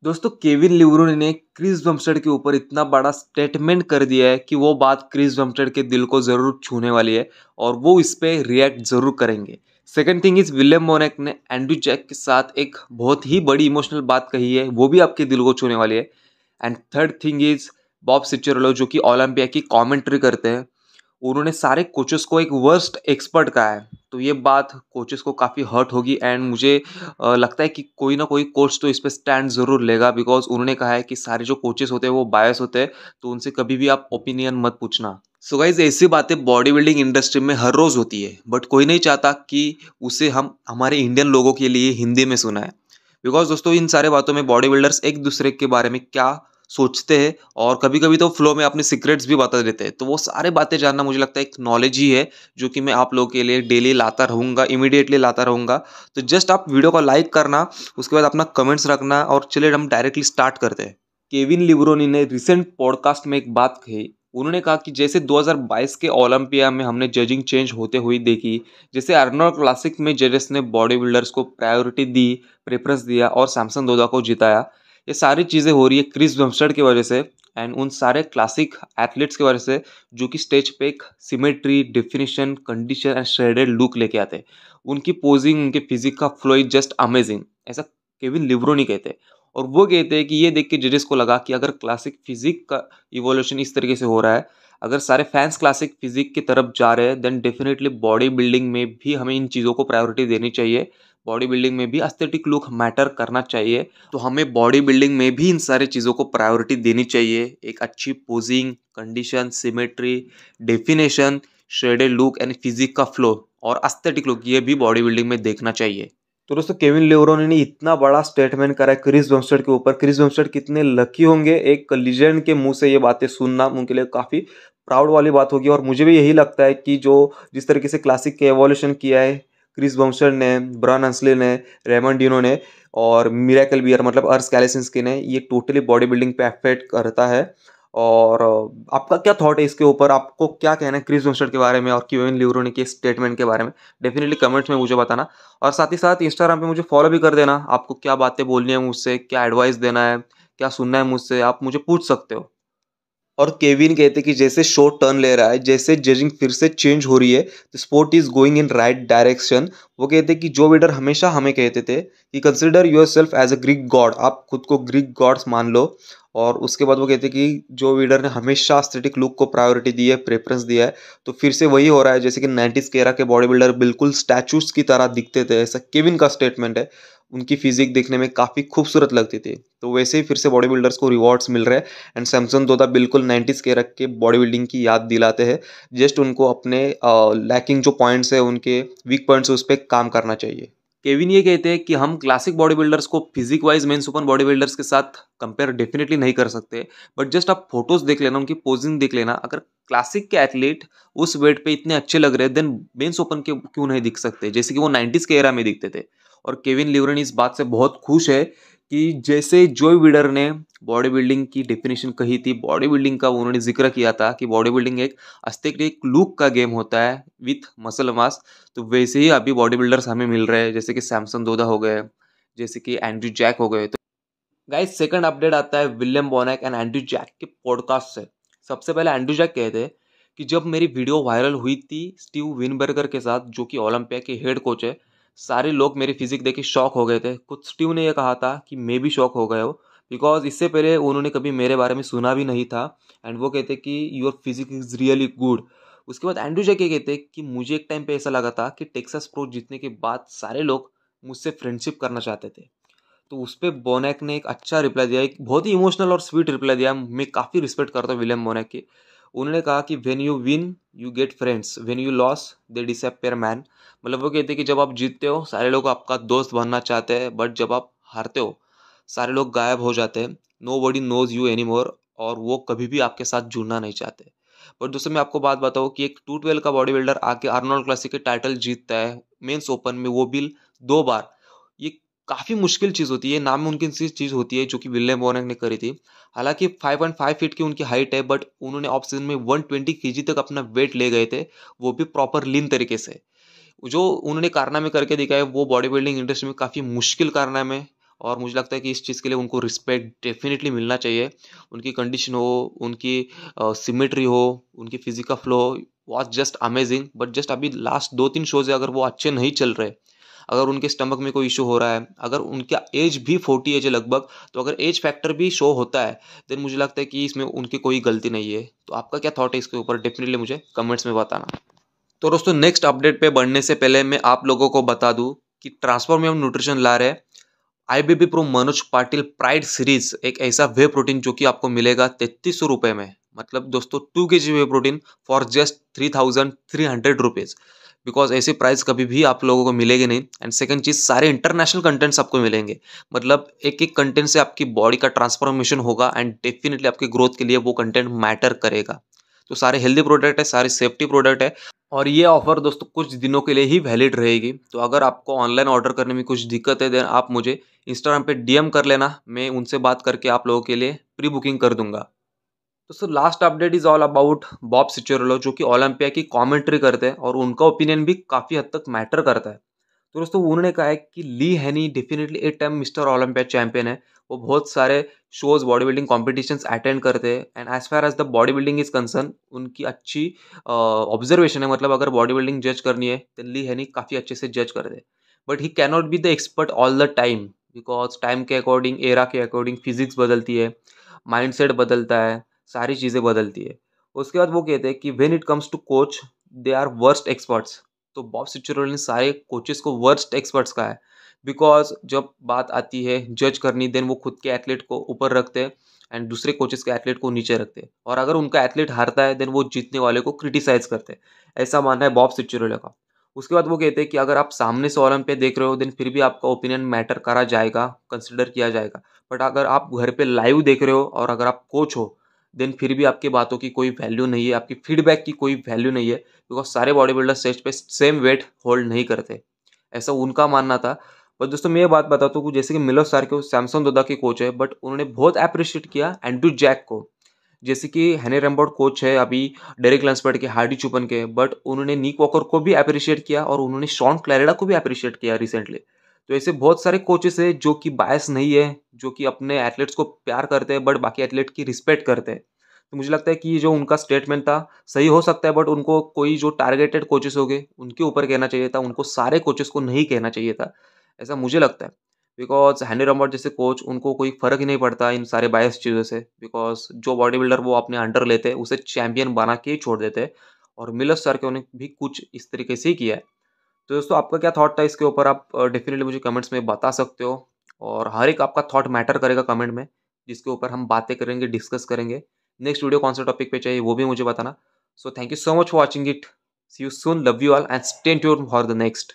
दोस्तों केविन लिवरोनी ने Chris Bumstead के ऊपर इतना बड़ा स्टेटमेंट कर दिया है कि वो बात क्रिस बमस्टेड के दिल को जरूर छूने वाली है और वो इस पे रिएक्ट जरूर करेंगे। सेकंड थिंग इज विलियम बोनेक ने एंड्रू जैक के साथ एक बहुत ही बड़ी इमोशनल बात कही है, वो भी आपके दिल को छूने वाली है। And third thing is Bob Cicherillo जो कि ओलंपिया की कमेंट्री करते हैं, उन्होंने सारे कोचेस को एक वर्स्ट एक्सपर्ट कहा है। तो ये बात कोचेस को काफ़ी हर्ट होगी एंड मुझे लगता है कि कोई ना कोई कोच तो इस पे स्टैंड ज़रूर लेगा, बिकॉज उन्होंने कहा है कि सारे जो कोचेस होते हैं वो बायस होते हैं, तो उनसे कभी भी आप ओपिनियन मत पूछना। सो गाइज ऐसी बातें बॉडी बिल्डिंग इंडस्ट्री में हर रोज़ होती है, बट कोई नहीं चाहता कि उसे हम हमारे इंडियन लोगों के लिए हिंदी में सुनाए। बिकॉज दोस्तों इन सारे बातों में बॉडी बिल्डर्स एक दूसरे के बारे में क्या सोचते हैं और कभी कभी तो फ्लो में अपने सीक्रेट्स भी बता देते हैं, तो वो सारे बातें जानना मुझे लगता है एक नॉलेज ही है जो कि मैं आप लोगों के लिए डेली लाता रहूँगा, इमीडिएटली लाता रहूँगा। तो जस्ट आप वीडियो को लाइक करना, उसके बाद अपना कमेंट्स रखना और चलिए हम डायरेक्टली स्टार्ट करते हैं। केविन लिब्रोनी ने रिसेंट पॉडकास्ट में एक बात कही। उन्होंने कहा कि जैसे 2022 के ओलंपिया में हमने जजिंग चेंज होते हुए देखी, जैसे अर्नोल्ड क्लासिक में जजेस ने बॉडी बिल्डर्स को प्रायोरिटी दी, प्रेफरेंस दिया और सैमसन दोदा को जिताया। ये सारी चीज़ें हो रही है क्रिस बमस्टेड की वजह से एंड उन सारे क्लासिक एथलीट्स की वजह से जो कि स्टेज पे एक symmetry, definition, condition and shredded look लेके आते हैं। उनकी पोजिंग, उनके फिजिक का फ्लो इज जस्ट अमेजिंग, ऐसा केविन लिब्रोनी कहते हैं। और वो कहते हैं कि ये देख के जजेस को लगा कि अगर क्लासिक फिजिक का इवोल्यूशन इस तरीके से हो रहा है, अगर सारे फैंस क्लासिक फिजिक की तरफ जा रहे हैं, देन डेफिनेटली बॉडी बिल्डिंग में भी हमें इन चीज़ों को प्रायोरिटी देनी चाहिए। बॉडी बिल्डिंग में भी एस्थेटिक लुक मैटर करना चाहिए, तो हमें बॉडी बिल्डिंग में भी इन सारी चीज़ों को प्रायोरिटी देनी चाहिए। एक अच्छी posing, condition, symmetry, definition, shaded look and physique का फ्लो और एस्थेटिक लुक, ये भी बॉडी बिल्डिंग में देखना चाहिए। तो दोस्तों केविन लिब्रोनी ने इतना बड़ा स्टेटमेंट करा है क्रिस बमस्टेड के ऊपर। क्रिस बमस्टेड कितने लकी होंगे, एक लीजेंड के मुंह से ये बातें सुनना उनके लिए काफ़ी प्राउड वाली बात होगी। और मुझे भी यही लगता है कि जो जिस तरीके से क्लासिक के एवोल्यूशन किया है क्रिस बमस्टेड ने, ब्रायन हंसले ने, रेमंड डिनो ने और मिराकल बियर मतलब अर्स कैलेसिंस्की ने, ये टोटली बॉडी बिल्डिंग पे अफेक्ट करता है। और आपका क्या थॉट है इसके ऊपर? आपको क्या कहना है क्रिस बमस्टेड के बारे में और केविन लिब्रोनी के स्टेटमेंट के बारे में? डेफिनेटली कमेंट्स में मुझे बताना। और साथ ही साथ इंस्टाग्राम पे मुझे फॉलो भी कर देना। आपको क्या बातें बोलनी है मुझसे, क्या एडवाइस देना है, क्या सुनना है मुझसे, आप मुझे पूछ सकते हो। और केविन कहते कि जैसे शो टर्न ले रहा है, जैसे जजिंग फिर से चेंज हो रही है, तो sport is going in right direction. वो कहते कि जो लीडर हमेशा हमें कहते थे कि consider yourself as a Greek god, आप खुद को ग्रीक गॉड्स मान लो। और उसके बाद वो कहते कि जो लीडर ने हमेशा एस्थेटिक लुक को प्रायोरिटी दी है, प्रेफरेंस दिया है, तो फिर से वही हो रहा है जैसे कि 90s के एरा के बॉडी बिल्डर बिल्कुल स्टैचूज की तरह दिखते थे, ऐसा केविन का स्टेटमेंट है। उनकी फिजिक देखने में काफ़ी खूबसूरत लगती थी, तो वैसे ही फिर से बॉडी बिल्डर्स को रिवॉर्ड्स मिल रहे हैं। एंड सैमसन दोदा बिल्कुल 90s के रख के बॉडी बिल्डिंग की याद दिलाते हैं। जस्ट उनको अपने लैकिंग जो पॉइंट्स है, उनके वीक पॉइंट्स है, उस पर काम करना चाहिए। केविन ये कहते हैं कि हम क्लासिक बॉडी बिल्डर्स को physique wise men's open body builders के साथ कंपेयर डेफिनेटली नहीं कर सकते, बट जस्ट आप फोटोज देख लेना, उनकी पोजिंग देख लेना। अगर क्लासिक के एथलीट उस वेट पे इतने अच्छे लग रहे हैं, देन मेंस ओपन के क्यों नहीं दिख सकते जैसे कि वो 90s के एरा में दिखते थे। और केविन लिब्रोनी इस बात से बहुत खुश है कि जैसे जोय विडर ने बॉडी बिल्डिंग की डेफिनेशन कही थी, बॉडी बिल्डिंग का उन्होंने जिक्र किया था कि बॉडी बिल्डिंग एक एस्थेटिक लुक का गेम होता है विथ मसल मास, तो वैसे ही अभी बॉडी बिल्डर्स हमें मिल रहे हैं, जैसे कि सैमसन दोदा हो गए, जैसे कि एंड्रू जैक हो गए। तो गाइस सेकंड अपडेट आता है विलियम बोनेक एंड एंड्रू जैक के पॉडकास्ट से। सबसे पहले एंड्रू जैक कहते हैं कि जब मेरी वीडियो वायरल हुई थी स्टीव विनबर्गर के साथ, जो कि ओलंपिया के हेड कोच है, सारे लोग मेरी फिजिक देख के शॉक हो गए थे। खुद स्टीव ने यह कहा था कि मैं भी शॉक हो गया हूँ, बिकॉज इससे पहले उन्होंने कभी मेरे बारे में सुना भी नहीं था। एंड वो कहते कि your physique is really good. उसके बाद एंड्रू जैक ये कहते कि मुझे एक टाइम पे ऐसा लगा था कि टेक्सास प्रो जीतने के बाद सारे लोग मुझसे फ्रेंडशिप करना चाहते थे। तो उस पर बोनेक ने एक अच्छा रिप्लाई दिया, एक बहुत ही इमोशनल और स्वीट रिप्लाई दिया। मैं काफ़ी रिस्पेक्ट करता हूँ विलियम बोनेक की। उन्होंने कहा कि when you win you get friends, when you loss they disappear man. मतलब वो कहते हैं कि जब आप जीतते हो सारे लोग आपका दोस्त बनना चाहते हैं, बट जब आप हारते हो सारे लोग गायब हो जाते हैं। Nobody knows you any more, और वो कभी भी आपके साथ जुड़ना नहीं चाहते। बट दोस्तों मैं आपको बात बताऊँ कि एक 212 का बॉडी बिल्डर आके आर्नोल्ड क्लासिक के टाइटल जीतता है मेंस ओपन में, वो भी 2 बार। ये काफ़ी मुश्किल चीज़ होती है, नामुमकिन सी चीज़ होती है जो कि विलियम बोनेक ने करी थी। हालांकि 5.5 फीट की उनकी हाइट है, बट उन्होंने ऑफ सीजन में 120 केजी तक अपना वेट ले गए थे, वो भी प्रॉपर लीन तरीके से। जो उन्होंने कारनामे करके दिखाए वो बॉडी बिल्डिंग इंडस्ट्री में काफ़ी मुश्किल कारनामे, और मुझे लगता है कि इस चीज़ के लिए उनको रिस्पेक्ट डेफिनेटली मिलना चाहिए। उनकी कंडीशन हो, उनकी सिमेट्री हो, उनकी physical flow was just amazing. But just अभी लास्ट 2-3 शोज़ है, अगर वो अच्छे नहीं चल रहे, अगर उनके स्टमक में कोई इश्यू हो रहा है, अगर उनका एज भी 40 एज है लगभग, तो अगर एज फैक्टर भी शो होता है, देन मुझे लगता है कि इसमें उनकी कोई गलती नहीं है। तो आपका क्या थॉट है इसके ऊपर? डेफिनेटली मुझे कमेंट्स में बताना। तो दोस्तों नेक्स्ट अपडेट पे बढ़ने से पहले मैं आप लोगों को बता दूं कि ट्रांसफॉर्मियम न्यूट्रिशन ला रहे हैं IBB pro Manoj Patil pride series, एक ऐसा वे प्रोटीन जो कि आपको मिलेगा 3300 रुपये में। मतलब दोस्तों 2 kg way protein for just 3300 rupees. Because ऐसी प्राइस कभी भी आप लोगों को मिलेगी नहीं। एंड सेकंड चीज, सारे इंटरनेशनल कंटेंट्स आपको मिलेंगे। मतलब एक एक कंटेंट से आपकी बॉडी का ट्रांसफॉर्मेशन होगा एंड डेफिनेटली आपकी ग्रोथ के लिए वो कंटेंट मैटर करेगा। तो सारे हेल्दी प्रोडक्ट है, सारे सेफ्टी प्रोडक्ट है। और ये ऑफर दोस्तों कुछ दिनों के लिए ही वैलिड रहेगी। तो अगर आपको ऑनलाइन ऑर्डर करने में कुछ दिक्कत है, देन आप मुझे इंस्टाग्राम पे डीएम कर लेना, मैं उनसे बात करके आप लोगों के लिए प्री बुकिंग कर दूंगा। दोस्तों last update is all about Bob Cicherillo, जो कि ओलंपिया की कमेंट्री करते हैं और उनका ओपिनियन भी काफ़ी हद तक मैटर करता है। तो दोस्तों उन्होंने कहा है कि Lee Haney definitely eight time mister Olympia champion है। वो बहुत सारे shows body building competitions attend करते हैं and as far as the body building is concern, उनकी अच्छी ऑब्जर्वेशन है। मतलब अगर बॉडी बिल्डिंग जज करनी है तो ली हैनी काफ़ी अच्छे से जज करते हैं। But he cannot be the expert all the time, because time के अकॉर्डिंग, एरा के अकॉर्डिंग फिजिक्स बदलती है, माइंडसेट बदलता है, सारी चीज़ें बदलती है। उसके बाद वो कहते हैं कि when it comes to coach they are worst experts. तो बॉब सिचुरोल ने सारे कोचेस को वर्स्ट एक्सपर्ट्स कहा है। बिकॉज जब बात आती है जज करनी, देन वो खुद के एथलीट को ऊपर रखते हैं एंड दूसरे कोचेस के एथलीट को नीचे रखते हैं। और अगर उनका एथलीट हारता है, देन वो जीतने वाले को क्रिटिसाइज करते हैं। ऐसा मानना है बॉब सिचुरोल का। उसके बाद वो कहते हैं कि अगर आप सामने से ओलंपिया देख रहे हो, देन फिर भी आपका ओपिनियन मैटर करा जाएगा, कंसिडर किया जाएगा। बट अगर आप घर पे लाइव देख रहे हो और अगर आप कोच हो, देन फिर भी आपकी बातों की कोई वैल्यू नहीं है, आपकी फीडबैक की कोई वैल्यू नहीं है। बिकॉज सारे बॉडी बिल्डर स्टेज पे सेम वेट होल्ड नहीं करते, ऐसा उनका मानना था। पर दोस्तों मैं ये बात बताता हूँ, जैसे कि मिलोस सार्कियो सैमसन दोदा के कोच है, बट उन्होंने बहुत अप्रिशिएट किया एंड्रू जैक को। जैसे कि हेने रैम्बोर्ट कोच है अभी डेरिक लंसबर्ट के, हार्डी चुपन के, बट उन्होंने निक वॉकर को भी अप्रिशिएट किया और उन्होंने शॉन क्लैरेडा को भी अप्रिशिएट किया रिसेंटली। तो ऐसे बहुत सारे कोचेस है जो कि बायस नहीं है, जो कि अपने एथलीट्स को प्यार करते हैं बट बाकी एथलीट की रिस्पेक्ट करते हैं। तो मुझे लगता है कि जो उनका स्टेटमेंट था सही हो सकता है, बट उनको कोई जो टारगेटेड कोचेस हो गए उनके ऊपर कहना चाहिए था, उनको सारे कोचेस को नहीं कहना चाहिए था, ऐसा मुझे लगता है। बिकॉज हैंडी रॉबर्ट जैसे कोच, उनको कोई फ़र्क ही नहीं पड़ता इन सारे बायस चीज़ों से। बिकॉज जो बॉडी बिल्डर वो अपने अंडर लेते हैं उसे चैंपियन बना के ही छोड़ देते हैं। और मिलर्स सर के उन्हें भी कुछ इस तरीके से ही किया है। तो दोस्तों आपका क्या थॉट था इसके ऊपर? आप डेफिनेटली मुझे कमेंट्स में बता सकते हो। और हर एक आपका थॉट मैटर करेगा कमेंट में, जिसके ऊपर हम बातें करेंगे, डिस्कस करेंगे। नेक्स्ट वीडियो कौन सा टॉपिक पे चाहिए वो भी मुझे बताना। So thank you so much for watching it. See you soon, love you all and stay tuned for the next.